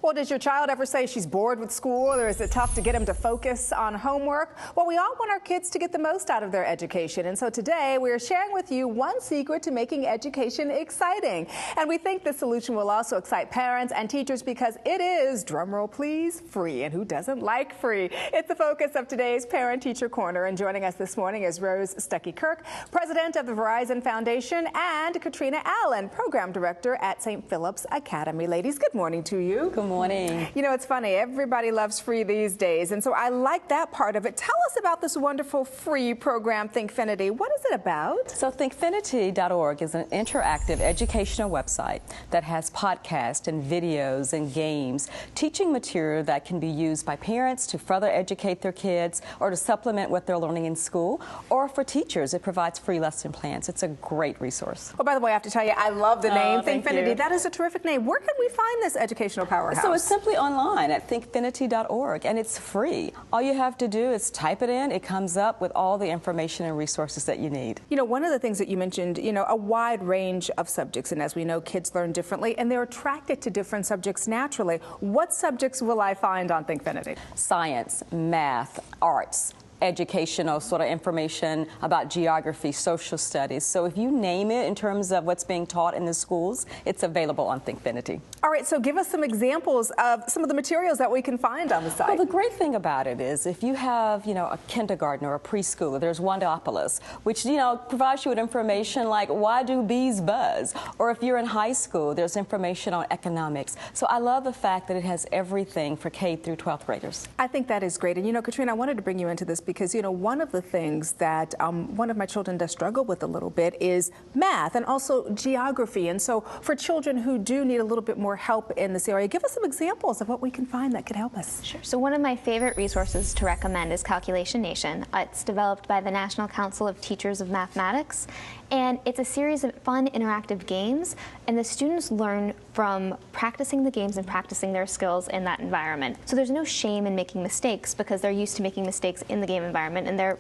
Well, does your child ever say she's bored with school, or is it tough to get them to focus on homework? Well, we all want our kids to get the most out of their education. And so today we're sharing with you one secret to making education exciting. And we think the solution will also excite parents and teachers because it is, drumroll please, free. And who doesn't like free? It's the focus of today's Parent Teacher Corner. And joining us this morning is Rose Stuckey-Kirk, president of the Verizon Foundation, and Katrina Allen, program director at St. Philip's Academy. Ladies, good morning to you. Good morning. You know, it's funny, everybody loves free these days, and so I like that part of it. Tell us about this wonderful free program, Thinkfinity. What is it about? So Thinkfinity.org is an interactive educational website that has podcasts and videos and games, teaching material that can be used by parents to further educate their kids or to supplement what they're learning in school, or for teachers. It provides free lesson plans. It's a great resource. Oh, by the way, I have to tell you, I love the name, Thinkfinity. You. That is a terrific name. Where can we find this educational powerhouse? So it's simply online at Thinkfinity.org, and it's free. All you have to do is type it in. It comes up with all the information and resources that you need. You know, one of the things that you mentioned, you know, a wide range of subjects, and as we know, kids learn differently, and they're attracted to different subjects naturally. What subjects will I find on Thinkfinity? Science, math, arts, educational sort of information about geography, social studies. So if you name it in terms of what's being taught in the schools, it's available on Thinkfinity. All right, so give us some examples of some of the materials that we can find on the site. Well, the great thing about it is if you have, you know, a kindergarten or a preschooler, there's Wondopolis, which, you know, provides you with information like why do bees buzz? Or if you're in high school, there's information on economics. So I love the fact that it has everything for K through 12th graders. I think that is great. And, you know, Katrina, I wanted to bring you into this because, you know, one of the things that one of my children does struggle with a little bit is math and also geography. And so for children who do need a little bit more help in this area, give us some examples of what we can find that could help us. Sure. So one of my favorite resources to recommend is Calculation Nation. It's developed by the National Council of Teachers of Mathematics, and it's a series of fun interactive games, and the students learn from practicing the games and practicing their skills in that environment. So there's no shame in making mistakes because they're used to making mistakes in the game environment, and they're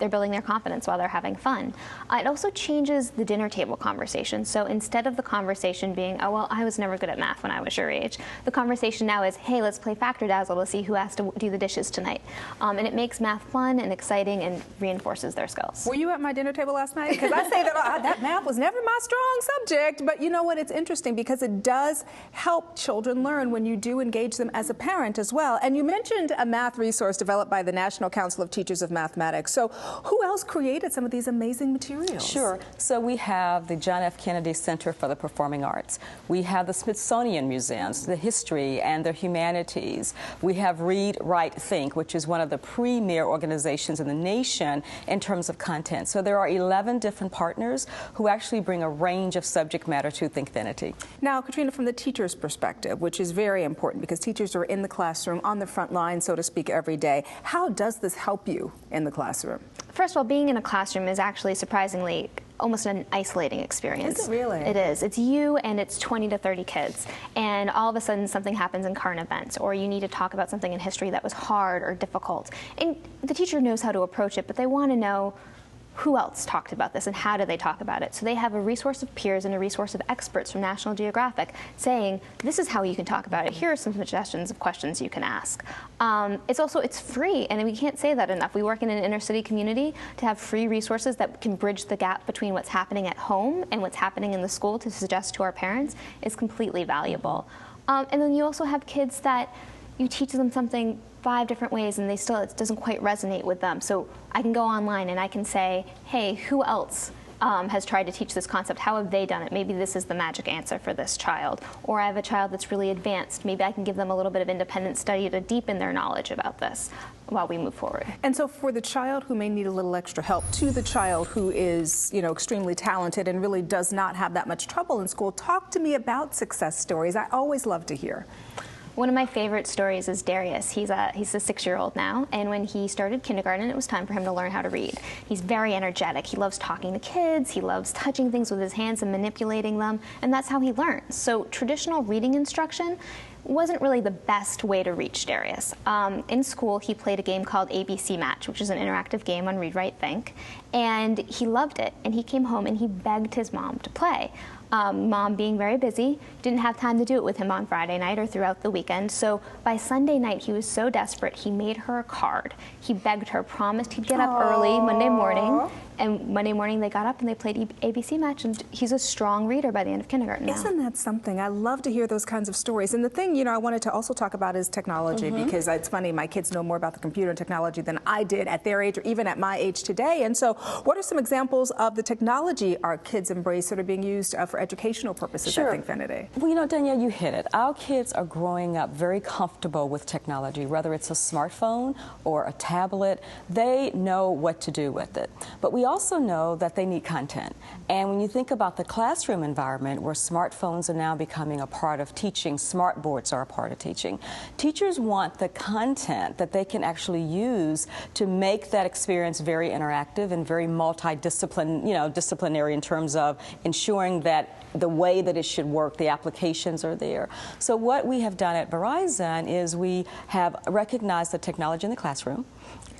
building their confidence while they're having fun. It also changes the dinner table conversation. So instead of the conversation being, oh, well, I was never good at math when I was your age, the conversation now is, hey, let's play Factor Dazzle to see who has to do the dishes tonight. And it makes math fun and exciting and reinforces their skills. Were you at my dinner table last night? Because I say that math was never my strong subject, but you know what? It's interesting because it does help children learn when you do engage them as a parent as well. And you mentioned a math resource developed by the National Council of Teachers of Mathematics. So who else created some of these amazing materials? Sure. So we have the John F. Kennedy Center for the Performing Arts. We have the Smithsonian Museums, the history and the humanities. We have Read, Write, Think, which is one of the premier organizations in the nation in terms of content. So there are 11 different partners who actually bring a range of subject matter to Thinkfinity. Now, Katrina, from the teacher's perspective, which is very important because teachers are in the classroom, on the front line, so to speak, every day, how does this help you in the classroom? First of all, being in a classroom is actually surprisingly almost an isolating experience. Is it really? It is. It's you and it's 20 to 30 kids, and all of a sudden something happens in current events, or you need to talk about something in history that was hard or difficult. And the teacher knows how to approach it, but they want to know who else talked about this and how do they talk about it. So they have a resource of peers and a resource of experts from National Geographic saying, this is how you can talk about it. Here are some suggestions of questions you can ask. It's free, and we can't say that enough. We work in an inner city community. To have free resources that can bridge the gap between what's happening at home and what's happening in the school to suggest to our parents is completely valuable. And then you also have kids that you teach them something 5 different ways and it doesn't quite resonate with them. So I can go online and I can say, hey, who else has tried to teach this concept? How have they done it? Maybe this is the magic answer for this child. Or I have a child that's really advanced. Maybe I can give them a little bit of independent study to deepen their knowledge about this while we move forward. And so for the child who may need a little extra help to the child who is, you know, extremely talented and really does not have that much trouble in school, talk to me about success stories. I always love to hear. One of my favorite stories is Darius. He's a 6-year-old now, and when he started kindergarten, it was time for him to learn how to read. He's very energetic. He loves talking to kids. He loves touching things with his hands and manipulating them, and that's how he learns. So traditional reading instruction wasn't really the best way to reach Darius. In school, he played a game called ABC Match, which is an interactive game on Read, Write, Think, and he loved it. And he came home and he begged his mom to play. Mom being very busy, didn't have time to do it with him on Friday night or throughout the weekend. So by Sunday night, he was so desperate, he made her a card. He begged her, promised he'd get up early Monday morning. And Monday morning they got up and they played ABC match, and he's a strong reader by the end of kindergarten now. Isn't that something? I love to hear those kinds of stories. And the thing, I wanted to also talk about is technology, because it's funny, my kids know more about the computer and technology than I did at their age or even at my age today. And so what are some examples of the technology our kids embrace that are being used for educational purposes at Thinkfinity? Well, Danielle, you hit it. Our kids are growing up very comfortable with technology, whether it's a smartphone or a tablet. They know what to do with it. But we also know that they need content. And when you think about the classroom environment where smartphones are now becoming a part of teaching, smart boards are a part of teaching, teachers want the content that they can actually use to make that experience very interactive and very disciplinary in terms of ensuring that the way that it should work, the applications are there. So what we have done at Verizon is we have recognized the technology in the classroom.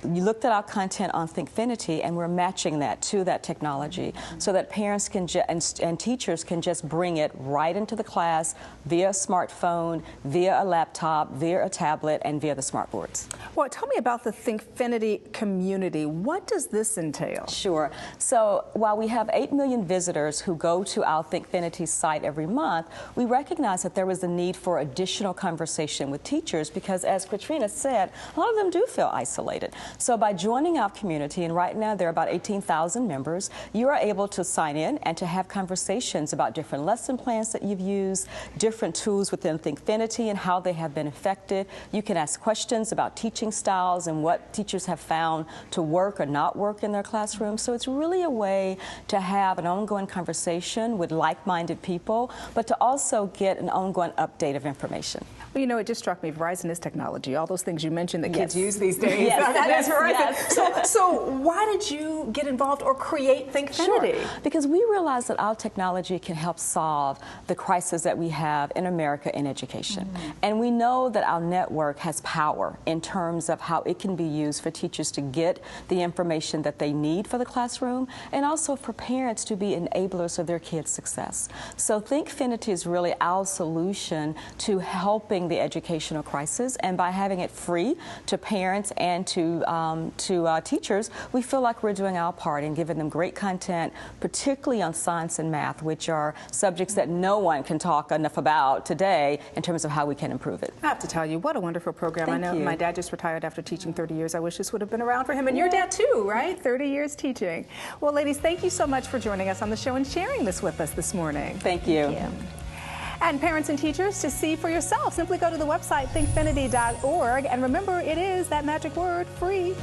You looked at our content on Thinkfinity, and we're matching that to that technology so that parents can and teachers can just bring it right into the class via a smartphone, via a laptop, via a tablet, and via the smart boards. Well, tell me about the Thinkfinity community. What does this entail? Sure. So while we have 8 million visitors who go to our Thinkfinity site every month, we recognize that there was a need for additional conversation with teachers because, as Katrina said, a lot of them do feel isolated. So by joining our community, and right now there are about 18,000 members, you are able to sign in and to have conversations about different lesson plans that you've used, different tools within Thinkfinity and how they have been effective. You can ask questions about teaching styles and what teachers have found to work or not work in their classroom. So it's really a way to have an ongoing conversation with like-minded people, but to also get an ongoing update of information. Well, it just struck me, Verizon is technology. All those things you mentioned that kids use these days. Yes. Yes. So why did you get involved or create Thinkfinity? Sure. Because we realize that our technology can help solve the crisis that we have in America in education. And we know that our network has power in terms of how it can be used for teachers to get the information that they need for the classroom and also for parents to be enablers of their kids' success. So Thinkfinity is really our solution to helping the educational crisis, and by having it free to parents and to teachers, we feel like we're doing our part in giving them great content, particularly on science and math, which are subjects that no one can talk enough about today in terms of how we can improve it. I have to tell you, what a wonderful program. Thank I know you. my dad just retired after teaching 30 years. I wish this would have been around for him. And your dad too, right? 30 years teaching. Well, ladies, thank you so much for joining us on the show and sharing this with us this morning. Thank you. Thank you. And parents and teachers, to see for yourself, simply go to the website thinkfinity.org. And remember, it is that magic word, free.